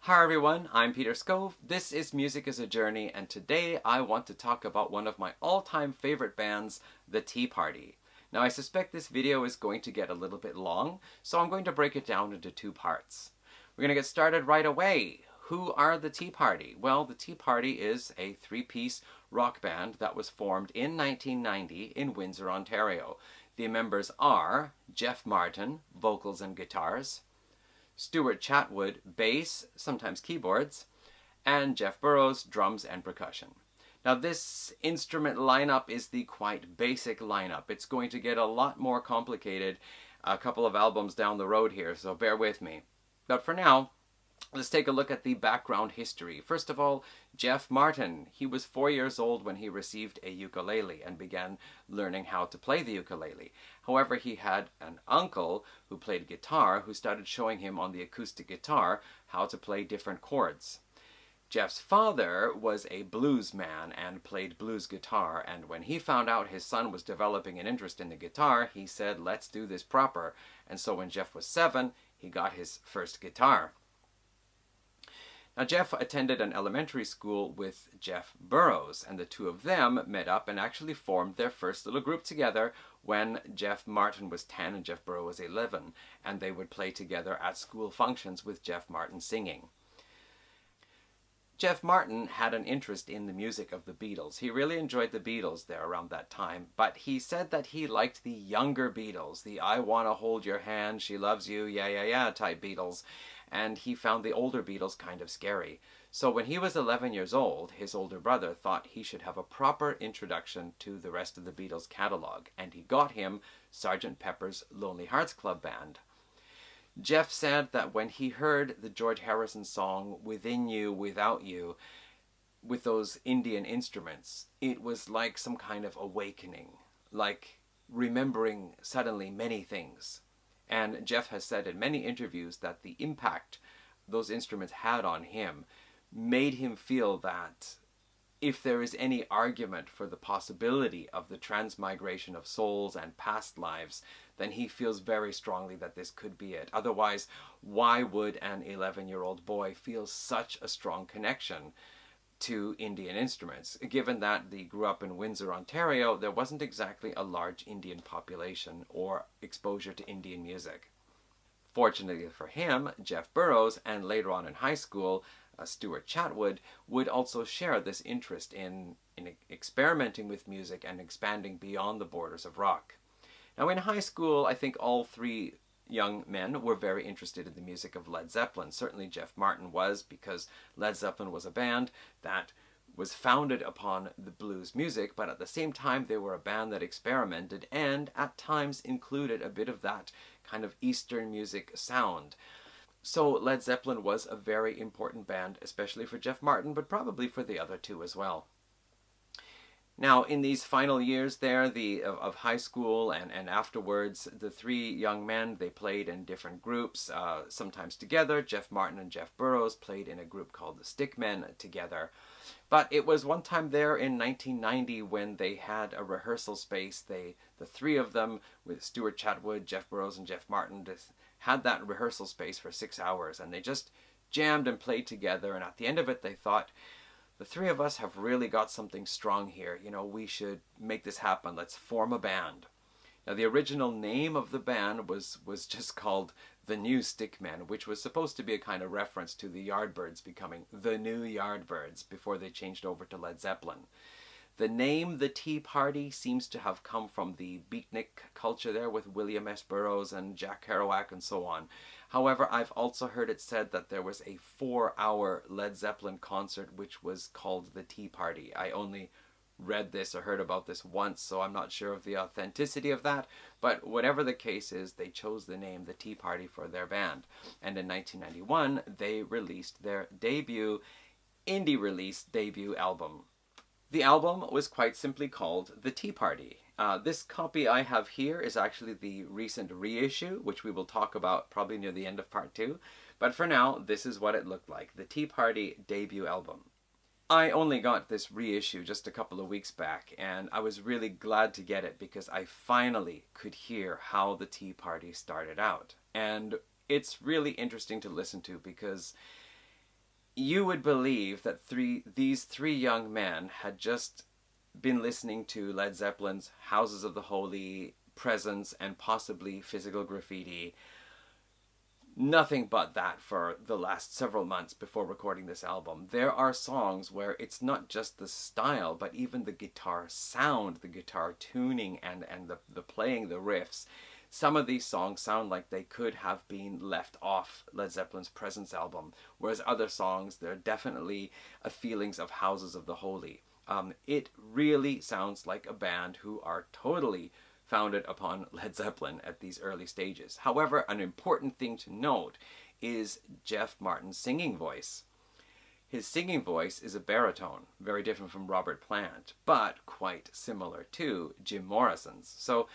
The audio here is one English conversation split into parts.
Hi everyone, I'm Peter Scove. This is Music is a Journey, and today I want to talk about one of my all-time favorite bands, The Tea Party. Now I suspect this video is going to get a little bit long, so I'm going to break it down into two parts. We're going to get started right away. Who are The Tea Party? Well, The Tea Party is a three-piece rock band that was formed in 1990 in Windsor, Ontario. The members are Jeff Martin, vocals and guitars, Stuart Chatwood, bass, sometimes keyboards, and Jeff Burrows, drums and percussion. Now this instrument lineup is the quite basic lineup. It's going to get a lot more complicated a couple of albums down the road here, so bear with me. But for now, let's take a look at the background history. First of all, Jeff Martin. He was 4 years old when he received a ukulele and began learning how to play the ukulele. However, he had an uncle who played guitar who started showing him on the acoustic guitar how to play different chords. Jeff's father was a blues man and played blues guitar, and when he found out his son was developing an interest in the guitar, he said, "Let's do this proper." And so when Jeff was 7, he got his first guitar. Now, Jeff attended an elementary school with Jeff Burrows, and the two of them met up and actually formed their first little group together when Jeff Martin was 10 and Jeff Burrows was 11, and they would play together at school functions with Jeff Martin singing. Jeff Martin had an interest in the music of the Beatles. He really enjoyed the Beatles there around that time, but he said that he liked the younger Beatles, the "I wanna hold your hand, she loves you, yeah, yeah, yeah" type Beatles, and he found the older Beatles kind of scary. So when he was 11 years old, his older brother thought he should have a proper introduction to the rest of the Beatles catalog, and he got him Sgt. Pepper's Lonely Hearts Club Band. Jeff said that when he heard the George Harrison song "Within You, Without You" with those Indian instruments, it was like some kind of awakening, like remembering suddenly many things. And Jeff has said in many interviews that the impact those instruments had on him made him feel that if there is any argument for the possibility of the transmigration of souls and past lives, then he feels very strongly that this could be it. Otherwise, why would an 11-year-old boy feel such a strong connection to Indian instruments? Given that he grew up in Windsor, Ontario, there wasn't exactly a large Indian population or exposure to Indian music. Fortunately for him, Jeff Burrows, and later on in high school, Stuart Chatwood, would also share this interest in experimenting with music and expanding beyond the borders of rock. Now in high school, I think all three young men were very interested in the music of Led Zeppelin. Certainly Jeff Martin was, because Led Zeppelin was a band that was founded upon the blues music, but at the same time they were a band that experimented and at times included a bit of that kind of Eastern music sound. So Led Zeppelin was a very important band, especially for Jeff Martin, but probably for the other two as well. Now, in these final years there of high school and afterwards, the three young men, they played in different groups, sometimes together. Jeff Martin and Jeff Burrows played in a group called the Stickmen together. But it was one time there in 1990 when they had a rehearsal space. The three of them, with Stuart Chatwood, Jeff Burrows, and Jeff Martin, had that rehearsal space for 6 hours, and they just jammed and played together. And at the end of it, they thought, the three of us have really got something strong here. You know, we should make this happen. Let's form a band. Now, the original name of the band was just called The New Stickmen, which was supposed to be a kind of reference to the Yardbirds becoming The New Yardbirds before they changed over to Led Zeppelin. The name The Tea Party seems to have come from the beatnik culture there with William S. Burroughs and Jack Kerouac and so on. However, I've also heard it said that there was a 4-hour Led Zeppelin concert which was called The Tea Party. I only read this or heard about this once, so I'm not sure of the authenticity of that, but whatever the case is, they chose the name The Tea Party for their band. And in 1991, they released their indie release debut album. The album was quite simply called The Tea Party. This copy I have here is actually the recent reissue, which we will talk about probably near the end of part 2. But for now, this is what it looked like, the Tea Party debut album. I only got this reissue just a couple of weeks back, and I was really glad to get it because I finally could hear how the Tea Party started out. And it's really interesting to listen to because you would believe that these three young men had just been listening to Led Zeppelin's Houses of the Holy, Presence, and possibly Physical Graffiti. Nothing but that for the last several months before recording this album. There are songs where it's not just the style, but even the guitar sound, the guitar tuning, and the playing, the riffs. Some of these songs sound like they could have been left off Led Zeppelin's Presence album, whereas other songs, they're definitely feelings of Houses of the Holy. It really sounds like a band who are totally founded upon Led Zeppelin at these early stages. However, an important thing to note is Jeff Martin's singing voice. His singing voice is a baritone, very different from Robert Plant, but quite similar to Jim Morrison's. So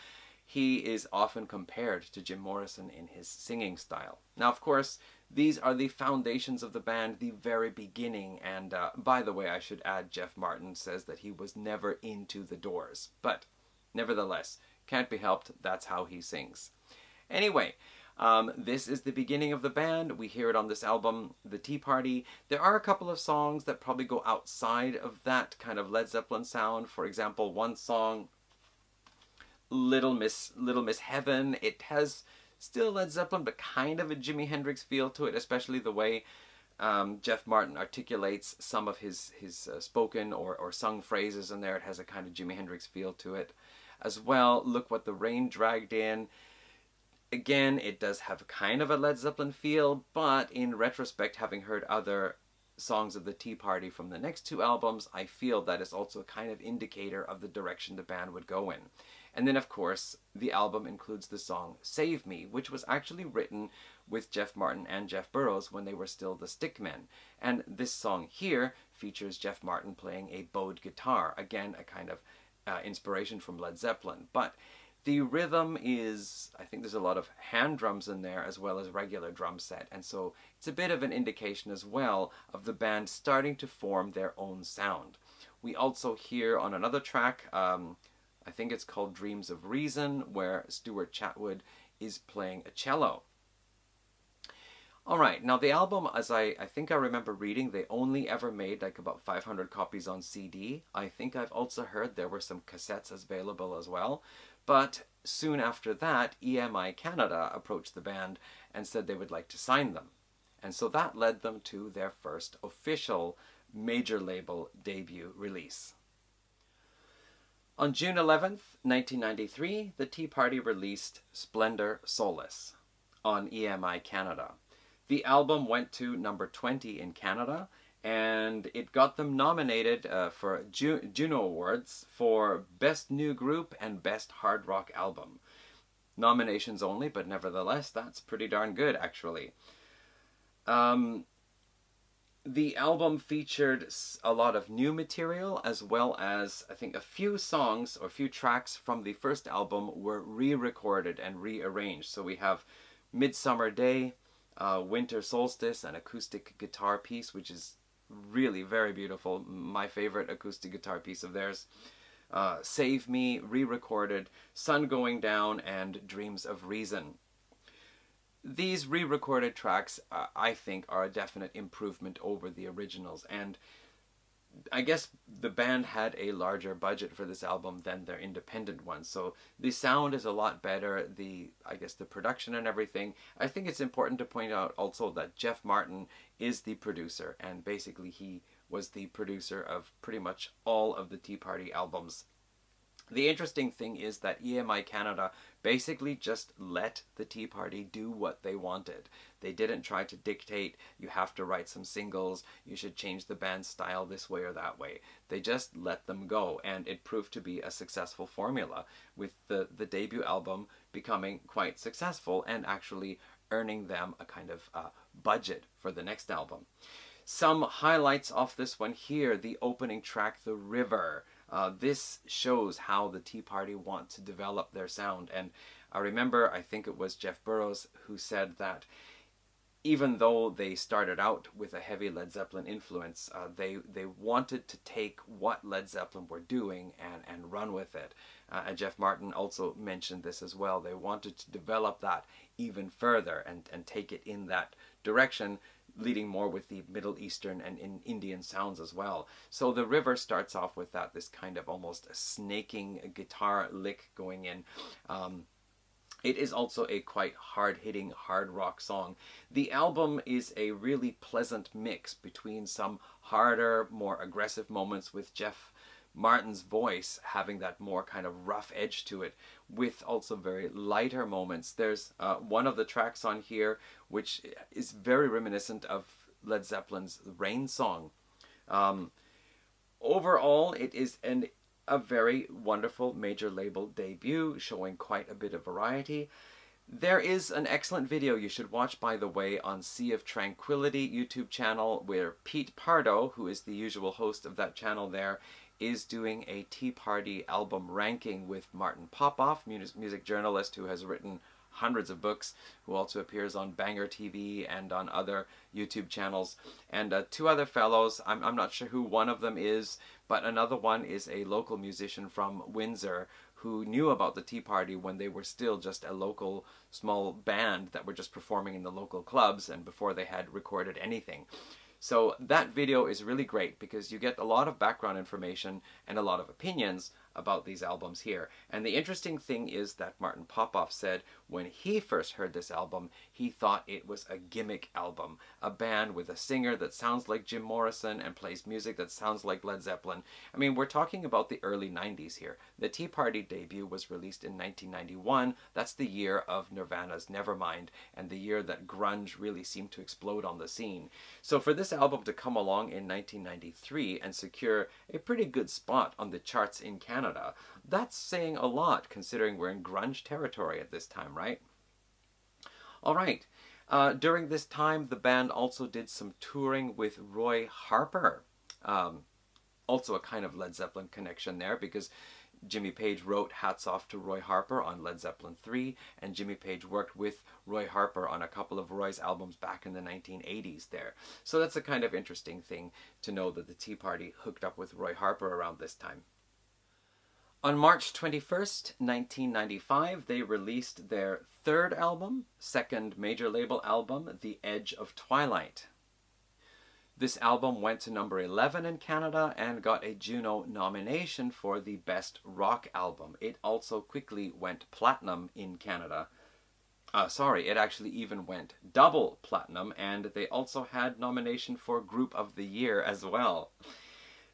he is often compared to Jim Morrison in his singing style. Now, of course, these are the foundations of the band, the very beginning, and by the way, I should add, Jeff Martin says that he was never into the Doors, but nevertheless, can't be helped, that's how he sings. Anyway, this is the beginning of the band. We hear it on this album, The Tea Party. There are a couple of songs that probably go outside of that kind of Led Zeppelin sound. For example, one song, Little Miss Heaven, it has still Led Zeppelin, but kind of a Jimi Hendrix feel to it, especially the way Jeff Martin articulates some of his spoken or sung phrases in there. It has a kind of Jimi Hendrix feel to it. As well, Look What the Rain Dragged In. Again, it does have kind of a Led Zeppelin feel, but in retrospect, having heard other songs of the Tea Party from the next two albums, I feel that is also a kind of indicator of the direction the band would go in. And then, of course, the album includes the song Save Me, which was actually written with Jeff Martin and Jeff Burrows when they were still the Stickmen. And this song here features Jeff Martin playing a bowed guitar, again, a kind of inspiration from Led Zeppelin. But the rhythm is, I think there's a lot of hand drums in there as well as regular drum set, and so it's a bit of an indication as well of the band starting to form their own sound. We also hear on another track, I think it's called Dreams of Reason, where Stuart Chatwood is playing a cello. Alright, now the album, as I think I remember reading, they only ever made like about 500 copies on CD. I think I've also heard there were some cassettes available as well. But soon after that, EMI Canada approached the band and said they would like to sign them. And so that led them to their first official major label debut release. On June 11th, 1993, the Tea Party released Splendor Solace on EMI Canada. The album went to number 20 in Canada, and it got them nominated for Juno Awards for Best New Group and Best Hard Rock Album. Nominations only, but nevertheless, that's pretty darn good, actually. The album featured a lot of new material, as well as, I think, a few songs or a few tracks from the first album were re-recorded and rearranged. So we have Midsummer Day, Winter Solstice, an acoustic guitar piece, which is really very beautiful. My favorite acoustic guitar piece of theirs. Save Me, re-recorded, Sun Going Down, and Dreams of Reason. These re-recorded tracks, I think, are a definite improvement over the originals, and I guess the band had a larger budget for this album than their independent one, so the sound is a lot better, I guess the production and everything. I think it's important to point out also that Jeff Martin is the producer, and basically he was the producer of pretty much all of the Tea Party albums. The interesting thing is that EMI Canada basically just let the Tea Party do what they wanted. They didn't try to dictate, you have to write some singles, you should change the band's style this way or that way. They just let them go, and it proved to be a successful formula, with the debut album becoming quite successful and actually earning them a kind of budget for the next album. Some highlights off this one here, the opening track, The River. This shows how the Tea Party want to develop their sound, and I remember, I think it was Jeff Burrows who said that even though they started out with a heavy Led Zeppelin influence, they wanted to take what Led Zeppelin were doing and run with it. And Jeff Martin also mentioned this as well. They wanted to develop that even further and take it in that direction, leading more with the Middle Eastern and Indian sounds as well. So the River starts off with this kind of almost snaking guitar lick going in. It is also a quite hard-hitting, hard rock song. The album is a really pleasant mix between some harder, more aggressive moments with Jeff Martin's voice having that more kind of rough edge to it, with also very lighter moments. There's one of the tracks on here which is very reminiscent of Led Zeppelin's Rain Song. Overall, it is a very wonderful major label debut, showing quite a bit of variety. There is an excellent video you should watch, by the way, on Sea of Tranquility YouTube channel, where Pete Pardo, who is the usual host of that channel there, is doing a Tea Party album ranking with Martin Popoff, music journalist who has written hundreds of books, who also appears on Banger TV and on other YouTube channels, and two other fellows. I'm not sure who one of them is, but another one is a local musician from Windsor who knew about the Tea Party when they were still just a local small band that were just performing in the local clubs and before they had recorded anything. So that video is really great because you get a lot of background information and a lot of opinions about these albums here. And the interesting thing is that Martin Popoff said when he first heard this album, he thought it was a gimmick album, a band with a singer that sounds like Jim Morrison and plays music that sounds like Led Zeppelin. I mean, we're talking about the early 90s here. The Tea Party debut was released in 1991. That's the year of Nirvana's Nevermind and the year that grunge really seemed to explode on the scene. So for this album to come along in 1993 and secure a pretty good spot on the charts in Canada, that's saying a lot considering we're in grunge territory at this time, right? All right. During this time, the band also did some touring with Roy Harper. Also a kind of Led Zeppelin connection there, because Jimmy Page wrote Hats Off to Roy Harper on Led Zeppelin 3, and Jimmy Page worked with Roy Harper on a couple of Roy's albums back in the 1980s there. So that's a kind of interesting thing to know that the Tea Party hooked up with Roy Harper around this time. On March 21st, 1995, they released their third album, second major label album, The Edge of Twilight. This album went to number 11 in Canada and got a Juno nomination for the Best Rock Album. It also quickly went platinum in Canada. It actually even went double platinum, and they also had nomination for Group of the Year as well.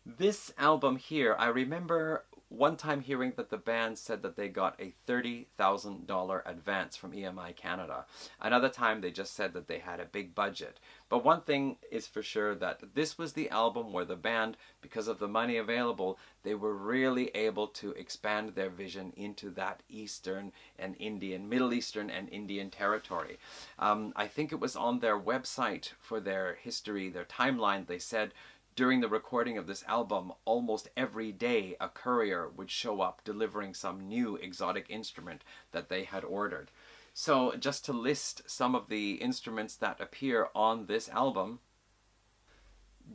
This album here, I remember one time hearing that the band said that they got a $30,000 advance from EMI Canada. Another time they just said that they had a big budget. But one thing is for sure, that this was the album where the band, because of the money available, they were really able to expand their vision into that Eastern and Indian, Middle Eastern and Indian territory. I think it was on their website for their history, their timeline, they said during the recording of this album, almost every day a courier would show up delivering some new exotic instrument that they had ordered. So just to list some of the instruments that appear on this album,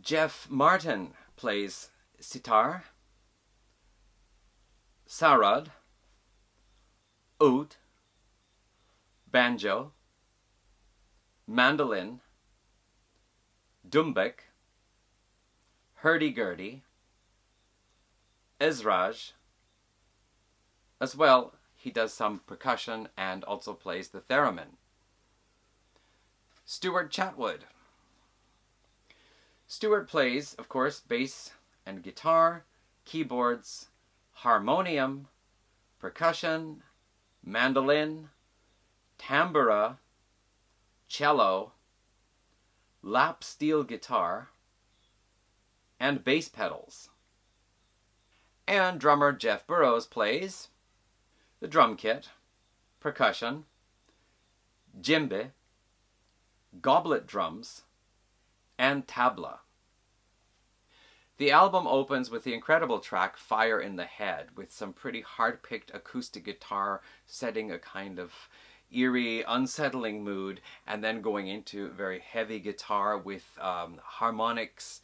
Jeff Martin plays sitar, sarod, oud, banjo, mandolin, dumbek, hurdy-gurdy, ezraj. As well, he does some percussion and also plays the theremin. Stuart Chatwood. Stuart plays, of course, bass and guitar, keyboards, harmonium, percussion, mandolin, tambura, cello, lap steel guitar, and bass pedals. And drummer Jeff Burrows plays the drum kit, percussion, djembe, goblet drums, and tabla. The album opens with the incredible track Fire in the Head, with some pretty hard-picked acoustic guitar setting a kind of eerie, unsettling mood, and then going into very heavy guitar with harmonics.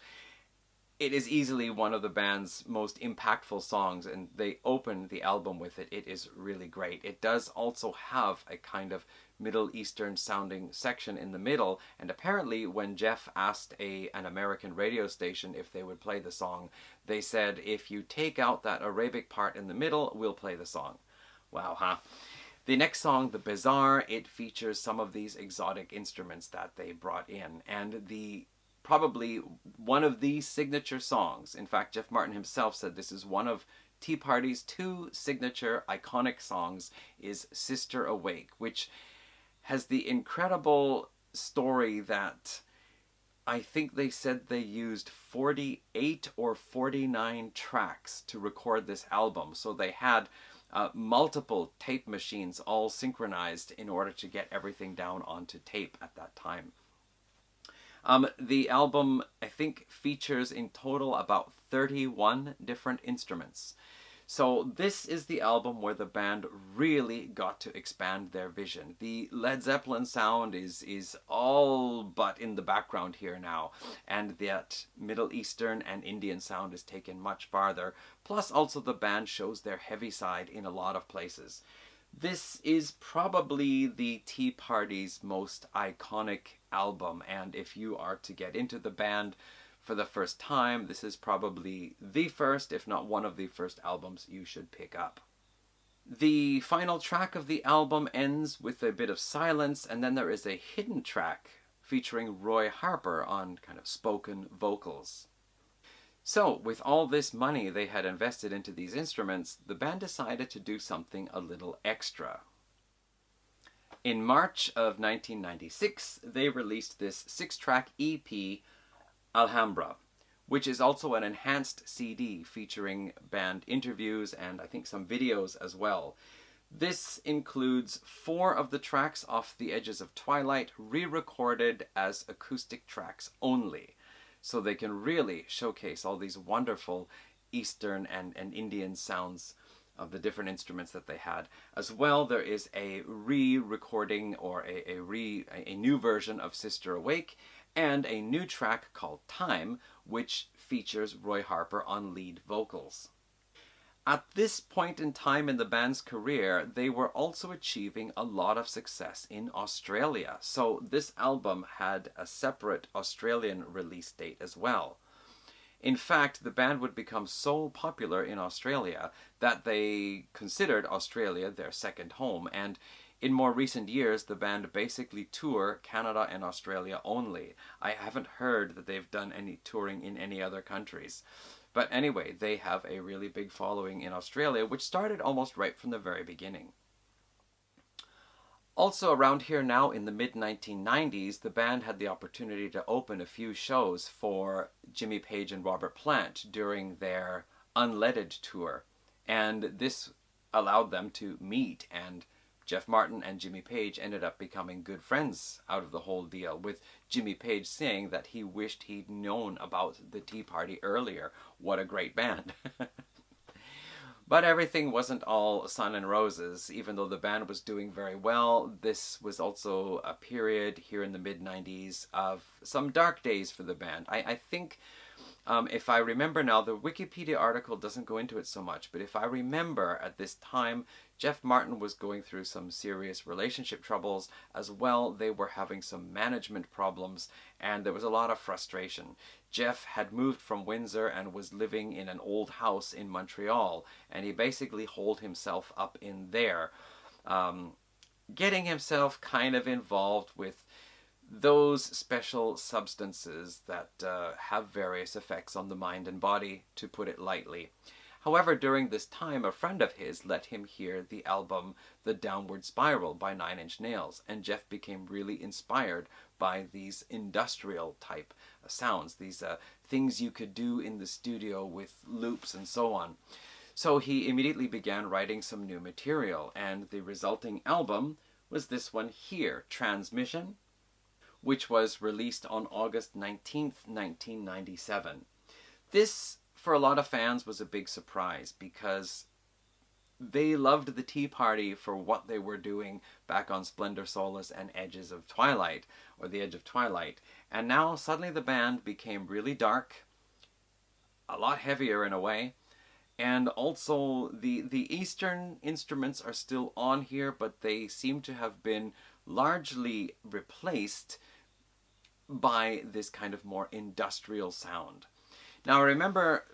It is easily one of the band's most impactful songs, and they open the album with it. It is really great. It does also have a kind of Middle Eastern sounding section in the middle, and apparently when Jeff asked an American radio station if they would play the song, they said, if you take out that Arabic part in the middle, we'll play the song. Wow, huh? The next song, The Bazaar, it features some of these exotic instruments that they brought in, and probably one of the signature songs. In fact, Jeff Martin himself said this is one of Tea Party's two signature iconic songs, is Sister Awake, which has the incredible story that I think they said they used 48 or 49 tracks to record this album. So they had multiple tape machines all synchronized in order to get everything down onto tape at that time. The album, I think, features in total about 31 different instruments. So this is the album where the band really got to expand their vision. The Led Zeppelin sound is all but in the background here now, and that Middle Eastern and Indian sound is taken much farther. Plus also the band shows their heavy side in a lot of places. This is probably the Tea Party's most iconic album, and if you are to get into the band for the first time, this is probably the first, if not one of the first albums you should pick up. The final track of the album ends with a bit of silence, and then there is a hidden track featuring Roy Harper on kind of spoken vocals. So, with all this money they had invested into these instruments, the band decided to do something a little extra. In March of 1996, they released this 6-track EP, Alhambra, which is also an enhanced CD featuring band interviews and I think some videos as well. This includes 4 of the tracks off The Edges of Twilight re-recorded as acoustic tracks only, so they can really showcase all these wonderful Eastern and Indian sounds of the different instruments that they had. As well, there is a re-recording or a new version of Sister Awake, and a new track called Time, which features Roy Harper on lead vocals. At this point in time in the band's career, they were also achieving a lot of success in Australia, so this album had a separate Australian release date as well. In fact, the band would become so popular in Australia that they considered Australia their second home, and in more recent years, the band basically tour Canada and Australia only. I haven't heard that they've done any touring in any other countries. But anyway, they have a really big following in Australia, which started almost right from the very beginning. Also around here now in the mid-1990s, the band had the opportunity to open a few shows for Jimmy Page and Robert Plant during their Unleaded tour. And this allowed them to meet, and Jeff Martin and Jimmy Page ended up becoming good friends out of the whole deal, with Jimmy Page saying that he wished he'd known about the Tea Party earlier. What a great band. But everything wasn't all sun and roses. Even though the band was doing very well, this was also a period here in the mid-90s of some dark days for the band. I think, if I remember now, the Wikipedia article doesn't go into it so much, but if I remember at this time, Jeff Martin was going through some serious relationship troubles as well. They were having some management problems, and there was a lot of frustration. Jeff had moved from Windsor and was living in an old house in Montreal, and he basically holed himself up in there, getting himself kind of involved with those special substances that have various effects on the mind and body, to put it lightly. However, during this time, a friend of his let him hear the album The Downward Spiral by 9 Inch Nails, and Jeff became really inspired by these industrial type sounds, these things you could do in the studio with loops and so on. So he immediately began writing some new material, and the resulting album was this one here, Transmission, which was released on August 19th, 1997. This, for a lot of fans, was a big surprise because they loved the Tea Party for what they were doing back on Splendor Solace and Edges of Twilight, or The Edge of Twilight. And now suddenly the band became really dark, a lot heavier in a way. And also the Eastern instruments are still on here, but they seem to have been largely replaced by this kind of more industrial sound. Now I remember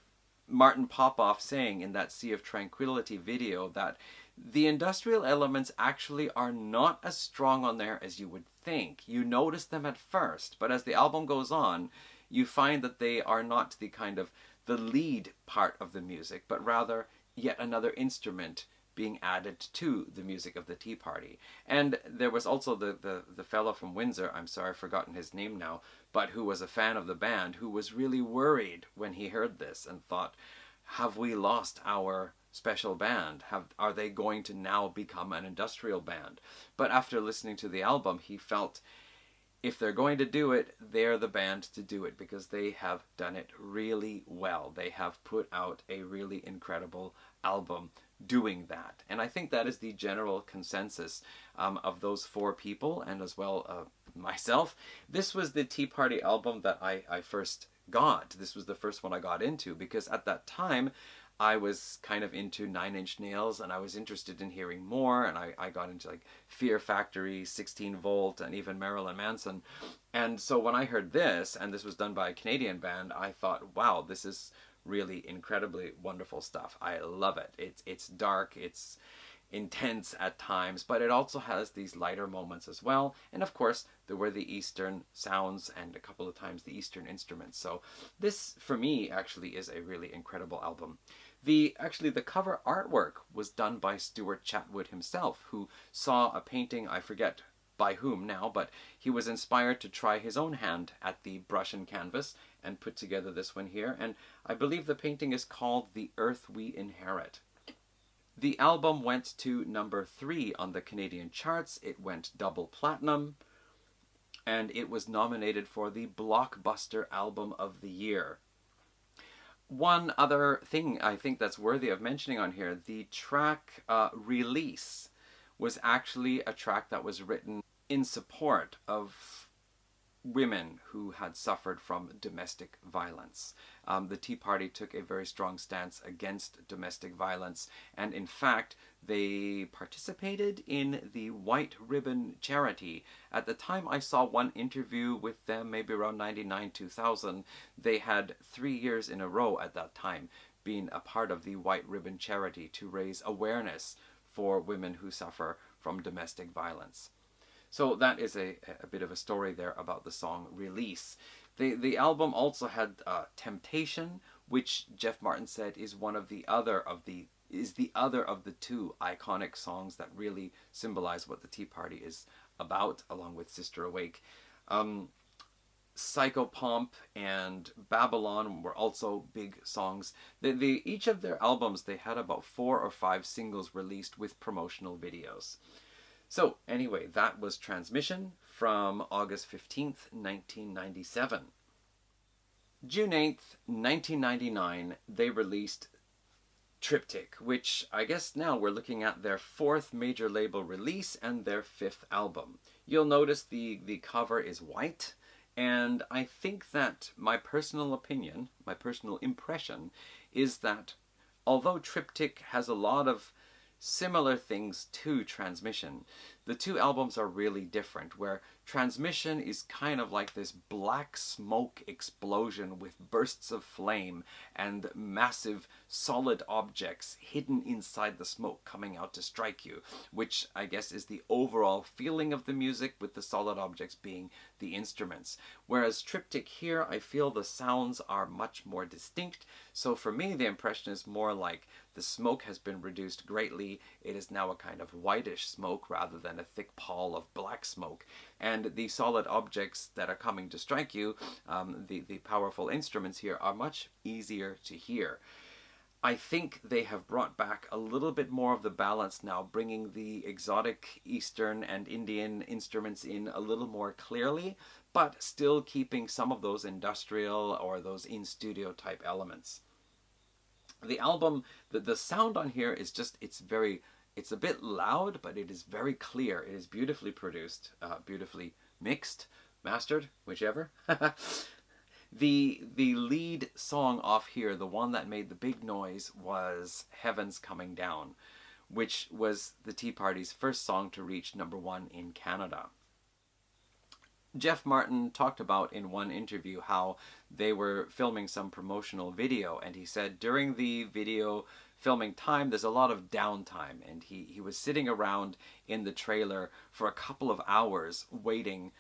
Martin Popoff saying in that Sea of Tranquility video that the industrial elements actually are not as strong on there as you would think. You notice them at first, but as the album goes on, you find that they are not the kind of the lead part of the music, but rather yet another instrument being added to the music of the Tea Party. And there was also the fellow from Windsor, I'm sorry I've forgotten his name now, but who was a fan of the band, who was really worried when he heard this and thought, have we lost our special band? Are they going to now become an industrial band? But after listening to the album, he felt if they're going to do it, they're the band to do it, because they have done it really well. They have put out a really incredible album doing that. And I think that is the general consensus of those four people, and as well myself. This was the Tea Party album that I first got. This was the first one I got into, because at that time I was kind of into 9 Inch Nails, and I was interested in hearing more, and I got into like Fear Factory, 16 Volt, and even Marilyn Manson. And so when I heard this, and this was done by a Canadian band, I thought, wow, this is really incredibly wonderful stuff. I love it. It's dark, it's intense at times, but it also has these lighter moments as well. And of course, there were the Eastern sounds and a couple of times the Eastern instruments. So this, for me, actually is a really incredible album. The cover artwork was done by Stuart Chatwood himself, who saw a painting, I forget by whom now, but he was inspired to try his own hand at the brush and canvas and put together this one here. And I believe the painting is called The Earth We Inherit. The album went to number 3 on the Canadian charts. It went double platinum, and it was nominated for the Blockbuster Album of the Year. One other thing I think that's worthy of mentioning on here, the track Release was actually a track that was written in support of women who had suffered from domestic violence. The Tea Party took a very strong stance against domestic violence, and in fact they participated in the White Ribbon charity. At the time I saw one interview with them, maybe around 99-2000, they had 3 years in a row at that time been a part of the White Ribbon charity to raise awareness for women who suffer from domestic violence. So that is a bit of a story there about the song Release. The album also had Temptation, which Jeff Martin said is the other of the two iconic songs that really symbolize what the Tea Party is about, along with Sister Awake. Psychopomp and Babylon were also big songs. Each of their albums, they had about 4 or 5 singles released with promotional videos. So anyway, that was Transmission from August 15th, 1997. June 8th, 1999, they released Triptych, which I guess now we're looking at their 4th major label release and their 5th album. You'll notice the cover is white, and I think that my personal opinion, my personal impression, is that although Triptych has a lot of similar things to Transmission, the two albums are really different, where Transmission is kind of like this black smoke explosion with bursts of flame and massive solid objects hidden inside the smoke coming out to strike you, which I guess is the overall feeling of the music, with the solid objects being the instruments. Whereas Triptych here, I feel the sounds are much more distinct, so for me the impression is more like the smoke has been reduced greatly. It is now a kind of whitish smoke rather than a thick pall of black smoke. And the solid objects that are coming to strike you, the powerful instruments here, are much easier to hear. I think they have brought back a little bit more of the balance now, bringing the exotic Eastern and Indian instruments in a little more clearly, but still keeping some of those industrial or those in-studio type elements. The album, the sound on here is just, it's a bit loud, but it is very clear. It is beautifully produced, beautifully mixed, mastered, whichever. The lead song off here, the one that made the big noise, was Heaven's Coming Down, which was the Tea Party's first song to reach #1 in Canada. Jeff Martin talked about in one interview how they were filming some promotional video, and he said during the video filming time there's a lot of downtime, and he was sitting around in the trailer for a couple of hours waiting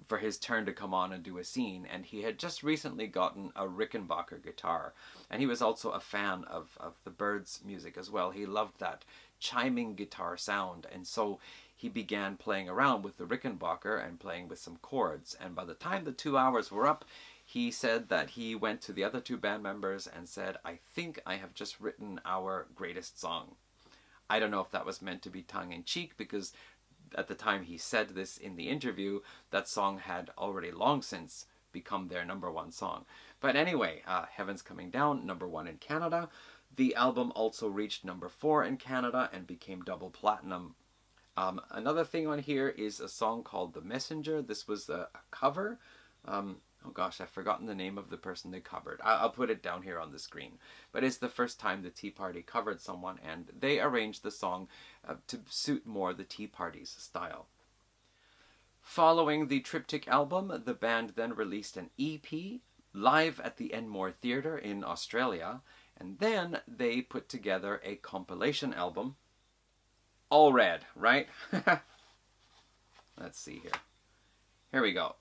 for his turn to come on and do a scene, and he had just recently gotten a Rickenbacker guitar, and he was also a fan of the Byrds music as well. He loved that chiming guitar sound, and so he began playing around with the Rickenbacker and playing with some chords, and by the time the 2 hours were up, he said that he went to the other two band members and said, "I think I have just written our greatest song." I don't know if that was meant to be tongue-in-cheek, because at the time he said this in the interview, that song had already long since become their #1 song. But anyway, Heaven's Coming Down, #1 in Canada. The album also reached #4 in Canada and became double platinum. Another thing on here is a song called The Messenger. This was a cover. Oh gosh, I've forgotten the name of the person they covered. I'll put it down here on the screen. But it's the first time the Tea Party covered someone, and they arranged the song to suit more the Tea Party's style. Following the Triptych album, the band then released an EP live at the Enmore Theatre in Australia, and then they put together a compilation album. All red, right? Let's see here. Here we go.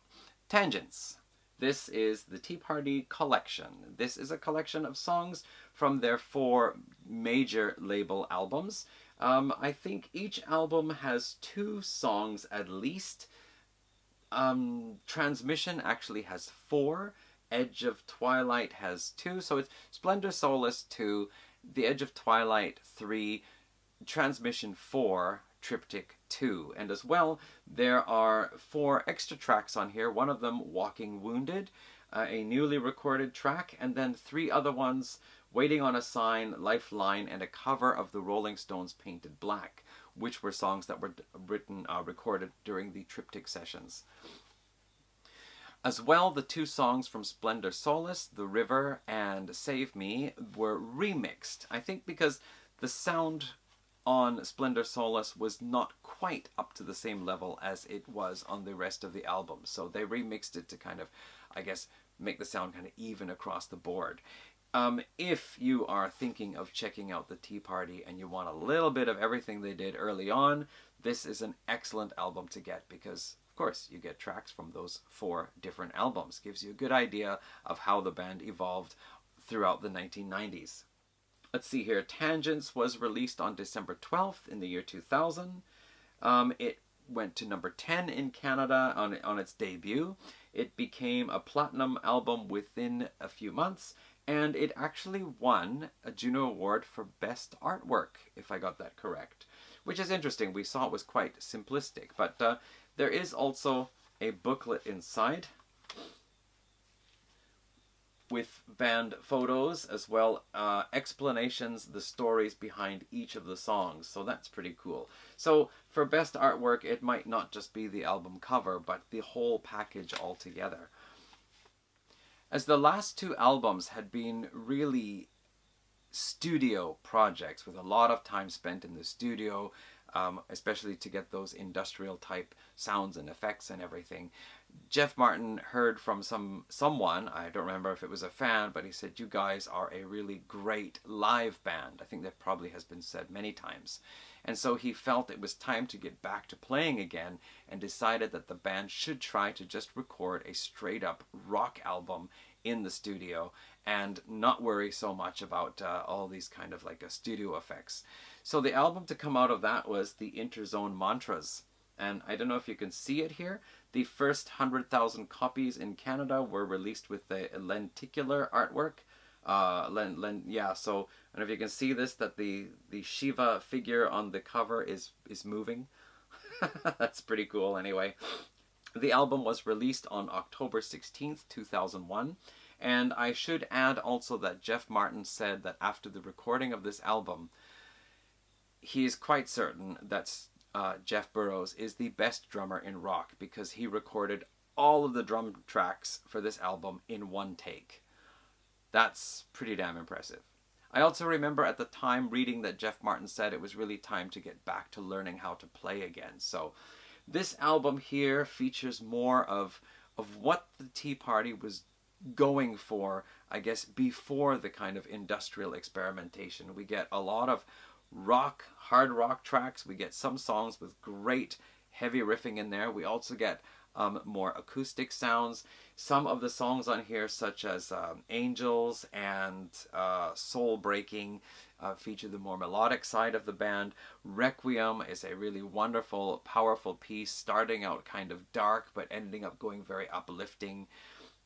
Tangents. This is the Tea Party collection. This is a collection of songs from their 4 major label albums. I think each album has 2 songs at least. Transmission actually has 4. Edge of Twilight has 2. So it's Splendor Solace 2, The Edge of Twilight 3, Transmission 4, Triptych 2. And as well, there are 4 extra tracks on here. One of them, Walking Wounded, a newly recorded track, and then 3 other ones, Waiting on a Sign, Lifeline, and a cover of the Rolling Stones' Painted Black, which were songs that were recorded during the Triptych sessions. As well, the 2 songs from Splendor Solace, The River and Save Me, were remixed. I think because the sound on Splendor Solace was not quite up to the same level as it was on the rest of the album. So they remixed it to kind of, I guess, make the sound kind of even across the board. If you are thinking of checking out the Tea Party and you want a little bit of everything they did early on, this is an excellent album to get, because of course you get tracks from those 4 different albums. Gives you a good idea of how the band evolved throughout the 1990s. Let's see here. Tangents was released on December 12th in the year 2000. It went to #10 in Canada on its debut. It became a platinum album within a few months, and it actually won a Juno Award for Best Artwork, if I got that correct. Which is interesting. We saw it was quite simplistic, but there is also a booklet inside with band photos, as well explanations, the stories behind each of the songs. So that's pretty cool. So for best artwork, it might not just be the album cover, but the whole package altogether. As the last 2 albums had been really studio projects with a lot of time spent in the studio, especially to get those industrial type sounds and effects and everything, Jeff Martin heard from someone, I don't remember if it was a fan, but he said, "You guys are a really great live band." I think that probably has been said many times. And so he felt it was time to get back to playing again, and decided that the band should try to just record a straight up rock album in the studio and not worry so much about all these kind of like studio effects. So the album to come out of that was the Interzone Mantras. And I don't know if you can see it here. The first 100,000 copies in Canada were released with the lenticular artwork. So I don't know if you can see this, that the Shiva figure on the cover is moving. That's pretty cool anyway. The album was released on October 16th, 2001. And I should add also that Jeff Martin said that after the recording of this album, he is quite certain that Jeff Burrows is the best drummer in rock, because he recorded all of the drum tracks for this album in one take. That's pretty damn impressive. I also remember at the time reading that Jeff Martin said it was really time to get back to learning how to play again. So this album here features more of what the Tea Party was going for, I guess, before the kind of industrial experimentation. We get a lot of rock, hard rock tracks. We get some songs with great heavy riffing in there. We also get more acoustic sounds. Some of the songs on here, such as Angels and Soul Breaking, feature the more melodic side of the band. Requiem is a really wonderful, powerful piece, starting out kind of dark, but ending up going very uplifting.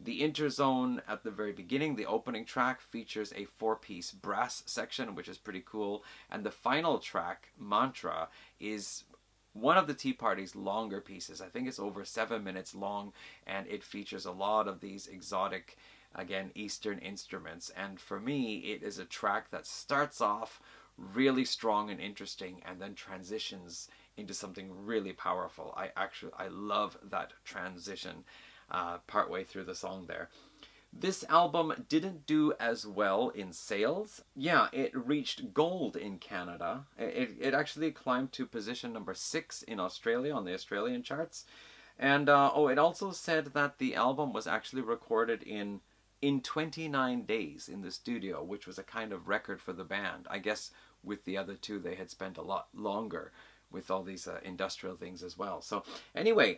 The Interzone at the very beginning, the opening track, features a 4-piece brass section, which is pretty cool. And the final track, Mantra, is one of the Tea Party's longer pieces. I think it's over 7 minutes long, and it features a lot of these exotic, again, Eastern instruments. And for me, it is a track that starts off really strong and interesting and then transitions into something really powerful. I love that transition partway through the song there. This album didn't do as well in sales. Yeah, it reached gold in Canada. It actually climbed to position number 6 in Australia on the Australian charts. And it also said that the album was actually recorded in 29 days in the studio, which was a kind of record for the band. I guess with the other two, they had spent a lot longer with all these industrial things as well. So anyway,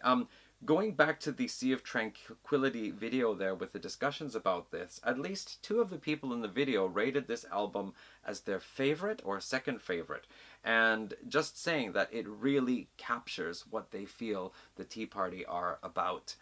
going back to the Sea of Tranquility video there with the discussions about this, at least 2 of the people in the video rated this album as their favorite or second favorite, and just saying that it really captures what they feel the Tea Party are about.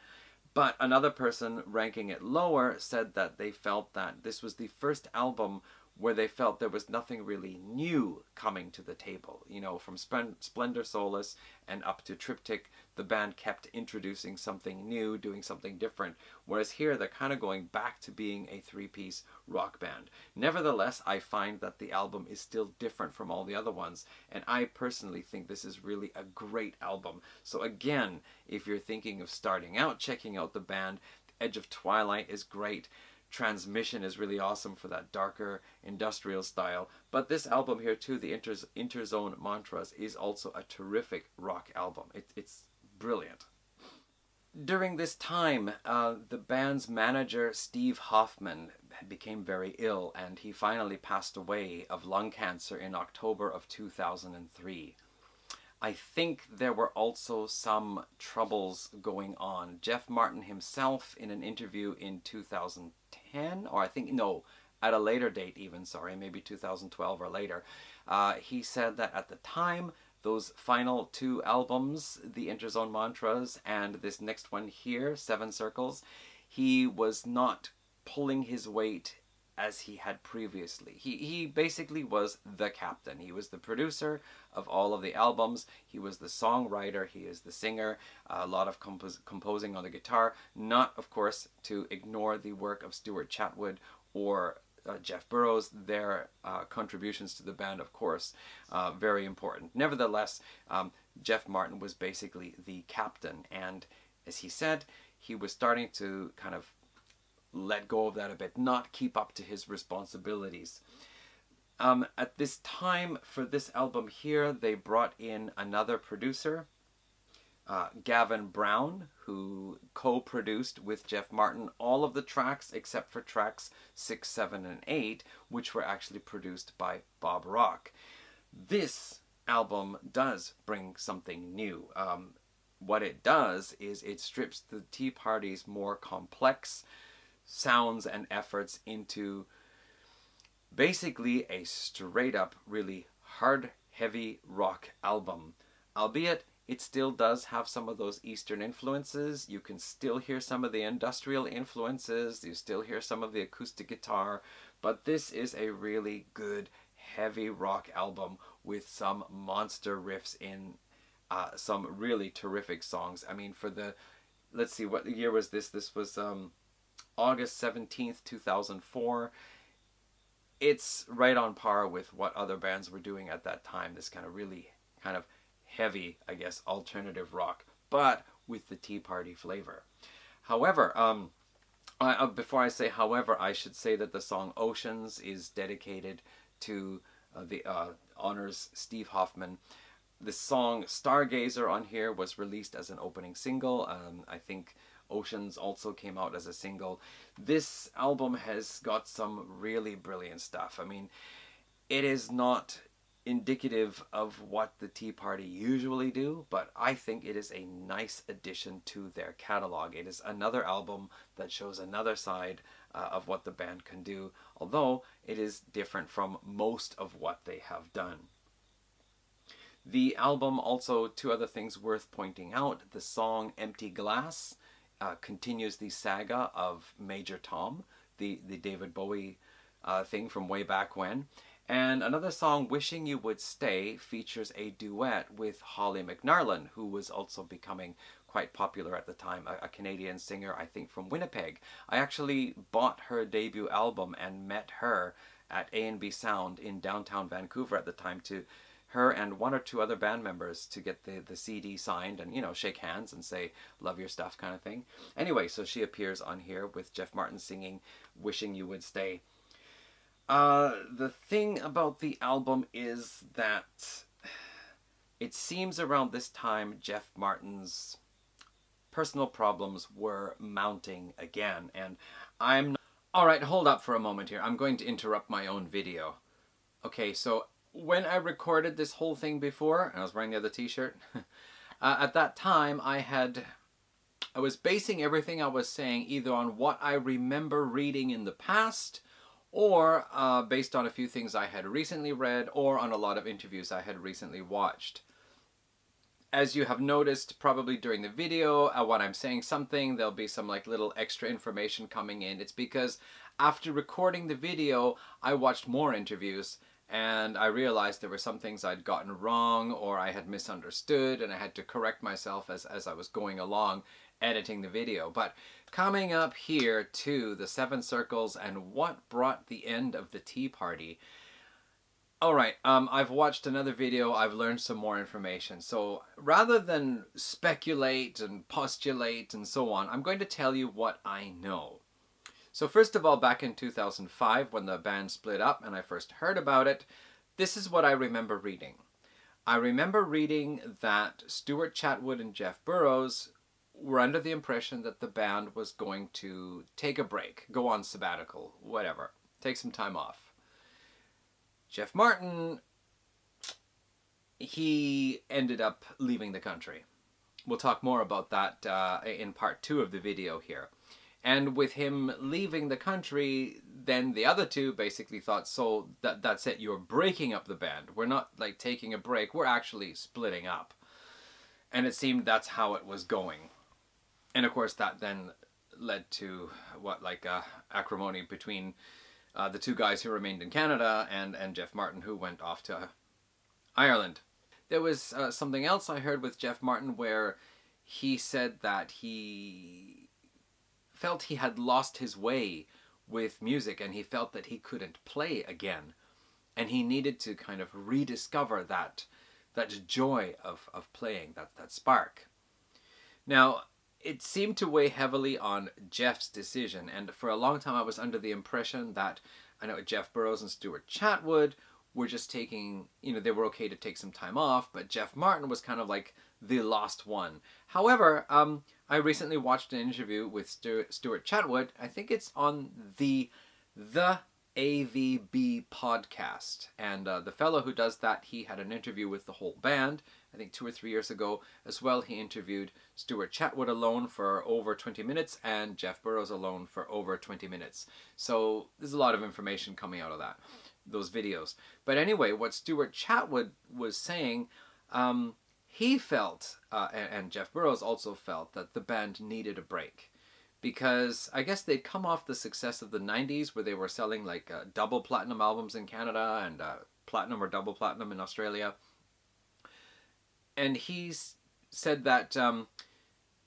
But another person ranking it lower said that they felt that this was the first album where they felt there was nothing really new coming to the table. You know, from Splendor Solace and up to Triptych, the band kept introducing something new, doing something different, whereas here they're kind of going back to being a 3-piece rock band. Nevertheless, I find that the album is still different from all the other ones, and I personally think this is really a great album. So again, if you're thinking of starting out, checking out the band, Edge of Twilight is great. Transmission is really awesome for that darker industrial style. But this album here too, the Interzone Mantras, is also a terrific rock album. It's brilliant. During this time, the band's manager, Steve Hoffman, became very ill, and he finally passed away of lung cancer in October of 2003. I think there were also some troubles going on. Jeff Martin himself, in an interview in 2010, or I think, no, at a later date even, sorry, maybe 2012 or later, he said that at the time, those final 2 albums, the Interzone Mantras and this next one here, 7 Circles, he was not pulling his weight as he had previously. He basically was the captain. He was the producer of all of the albums. He was the songwriter. He is the singer. A lot of composing on the guitar. Not, of course, to ignore the work of Stuart Chatwood or Jeff Burrows. Their contributions to the band, of course, very important. Nevertheless, Jeff Martin was basically the captain. And as he said, he was starting to kind of let go of that a bit, not keep up to his responsibilities. At this time, for this album here, they brought in another producer, Gavin Brown, who co-produced with Jeff Martin all of the tracks except for tracks 6, 7, and 8, which were actually produced by Bob Rock. This album does bring something new. What it does is it strips the Tea Party's more complex sounds and efforts into basically a straight up, really hard, heavy rock album. Albeit, it still does have some of those Eastern influences. You can still hear some of the industrial influences. You still hear some of the acoustic guitar. But this is a really good, heavy rock album with some monster riffs in some really terrific songs. I mean, for the, let's see, what year was this? This was August 17th, 2004. It's right on par with what other bands were doing at that time. This kind of really heavy, I guess, alternative rock, but with the Tea Party flavor. However, before I say however, I should say that the song Oceans is dedicated to the honors Steve Hoffman. The song Stargazer on here was released as an opening single. I think Oceans also came out as a single. This album has got some really brilliant stuff. I mean, it is not indicative of what the Tea Party usually do, but I think it is a nice addition to their catalog. It is another album that shows another side of what the band can do, although it is different from most of what they have done. The album also, two other things worth pointing out. The song Empty Glass continues the saga of Major Tom, the David Bowie thing from way back when. And another song, Wishing You Would Stay, features a duet with Holly McNarlin, who was also becoming quite popular at the time, a Canadian singer, I think, from Winnipeg. I actually bought her debut album and met her at A&B Sound in downtown Vancouver at the time, to her and one or two other band members, to get the CD signed and, you know, shake hands and say, love your stuff kind of thing. Anyway, so she appears on here with Jeff Martin singing Wishing You Would Stay. The thing about the album is that it seems around this time Jeff Martin's personal problems were mounting again, and I'm not... Alright, hold up for a moment here. I'm going to interrupt my own video. Okay, so when I recorded this whole thing before, and I was wearing the other t-shirt, at that time I was basing everything I was saying either on what I remember reading in the past, or based on a few things I had recently read, or on a lot of interviews I had recently watched. As you have noticed probably during the video, when I'm saying something, there'll be some like little extra information coming in. It's because after recording the video, I watched more interviews, and I realized there were some things I'd gotten wrong or I had misunderstood, and I had to correct myself as I was going along editing the video. But coming up here to the Seven Circles and what brought the end of the Tea Party. Alright, I've watched another video, I've learned some more information. So rather than speculate and postulate and so on, I'm going to tell you what I know. So first of all, back in 2005, when the band split up and I first heard about it, this is what I remember reading. I remember reading that Stuart Chatwood and Jeff Burrows were under the impression that the band was going to take a break, go on sabbatical, whatever, take some time off. Jeff Martin, he ended up leaving the country. We'll talk more about that in part 2 of the video here. And with him leaving the country, then the other two basically thought, so that's it, you're breaking up the band. We're not like taking a break, we're actually splitting up. And it seemed that's how it was going. And of course that then led to acrimony between the two guys who remained in Canada and Jeff Martin, who went off to Ireland. There was something else I heard with Jeff Martin where he said that he felt he had lost his way with music, and he felt that he couldn't play again. And he needed to kind of rediscover that joy of playing, that spark. Now, it seemed to weigh heavily on Jeff's decision, and for a long time I was under the impression that, I know Jeff Burrows and Stuart Chatwood were just taking, they were okay to take some time off, but Jeff Martin was kind of like the lost one. However, I recently watched an interview with Stuart Chatwood. I think it's on the AVB podcast. And the fellow who does that, he had an interview with the whole band, I think 2 or 3 years ago. As well, he interviewed Stuart Chatwood alone for over 20 minutes and Jeff Burrows alone for over 20 minutes. So there's a lot of information coming out of those videos. But anyway, what Stuart Chatwood was saying, he felt, and Jeff Burrows also felt, that the band needed a break. Because I guess they'd come off the success of the 90s where they were selling like double platinum albums in Canada and platinum or double platinum in Australia. And he said that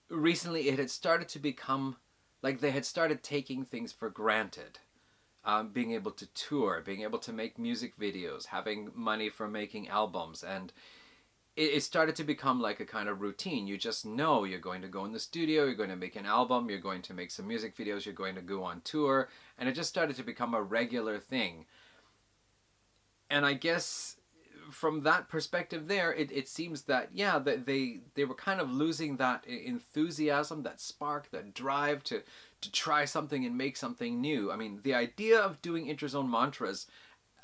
recently it had started to become like they had started taking things for granted. Being able to tour, being able to make music videos, having money for making albums. And it started to become like a kind of routine. You just know you're going to go in the studio, you're going to make an album, you're going to make some music videos, you're going to go on tour, and it just started to become a regular thing. And I guess from that perspective there, it seems that, yeah, that they were kind of losing that enthusiasm, that spark, that drive to try something and make something new. I mean, the idea of doing Interzone Mantras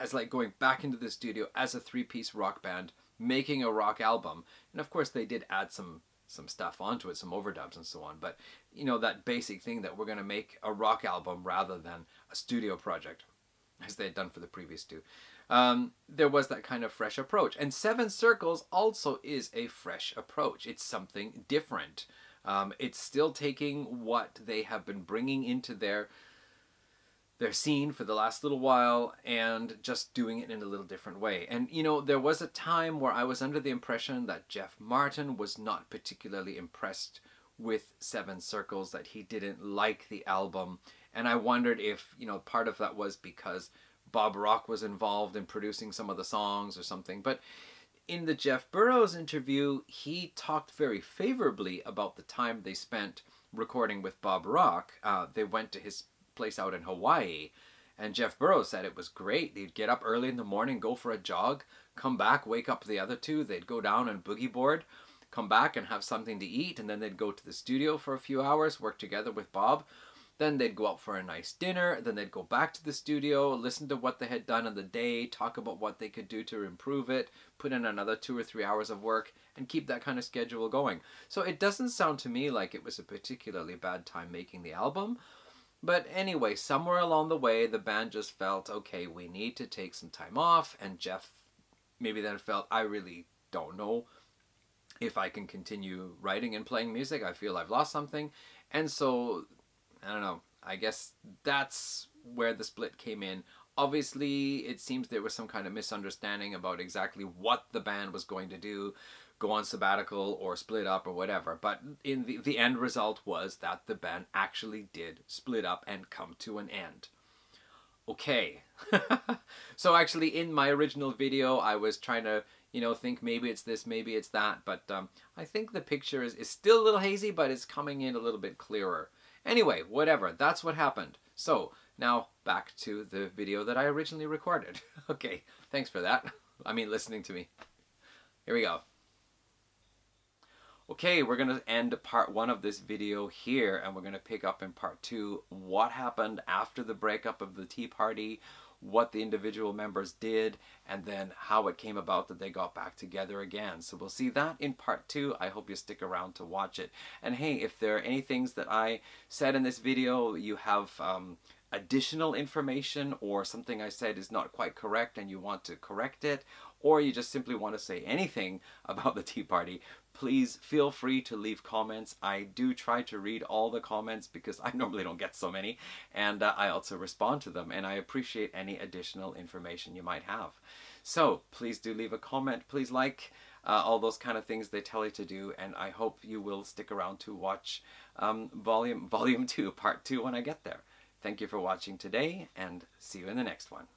as like going back into the studio as a three-piece rock band, making a rock album, and of course they did add some stuff onto it, some overdubs and so on, but you know, that basic thing that we're going to make a rock album rather than a studio project, as they had done for the previous two. There was that kind of fresh approach. And Seven Circles also is a fresh approach. It's something different. It's still taking what they have been bringing into their scene for the last little while and just doing it in a little different way. And, you know, there was a time where I was under the impression that Jeff Martin was not particularly impressed with Seven Circles, that he didn't like the album. And I wondered if, you know, part of that was because Bob Rock was involved in producing some of the songs or something. But in the Jeff Burrows interview, he talked very favorably about the time they spent recording with Bob Rock. They went to his place out in Hawaii, and Jeff Burrows said it was great. They'd get up early in the morning, go for a jog, come back, wake up the other two, they'd go down and boogie board, come back and have something to eat, and then they'd go to the studio for a few hours, work together with Bob. Then they'd go out for a nice dinner, then they'd go back to the studio, listen to what they had done in the day, talk about what they could do to improve it, put in another 2 or 3 hours of work, and keep that kind of schedule going. So it doesn't sound to me like it was a particularly bad time making the album. But anyway, somewhere along the way, the band just felt, okay, we need to take some time off, and Jeff maybe then felt, I really don't know if I can continue writing and playing music. I feel I've lost something. And so, I don't know, I guess that's where the split came in. Obviously, it seems there was some kind of misunderstanding about exactly what the band was going to do, go on sabbatical or split up or whatever. But in the end result was that the band actually did split up and come to an end. Okay. So actually in my original video, I was trying to, you know, think maybe it's this, maybe it's that. But I think the picture is still a little hazy, but it's coming in a little bit clearer. Anyway, whatever. That's what happened. So now back to the video that I originally recorded. Okay, thanks for that. I mean, listening to me. Here we go. Okay, we're going to end part 1 of this video here, and we're going to pick up in part 2 what happened after the breakup of the Tea Party, what the individual members did, and then how it came about that they got back together again. So we'll see that in part 2. I hope you stick around to watch it. And hey, if there are any things that I said in this video, you have additional information, or something I said is not quite correct and you want to correct it, or you just simply want to say anything about the Tea Party, please feel free to leave comments. I do try to read all the comments because I normally don't get so many, and I also respond to them, and I appreciate any additional information you might have. So please do leave a comment, please like all those kind of things they tell you to do, and I hope you will stick around to watch volume 2, part 2 when I get there. Thank you for watching today, and see you in the next one.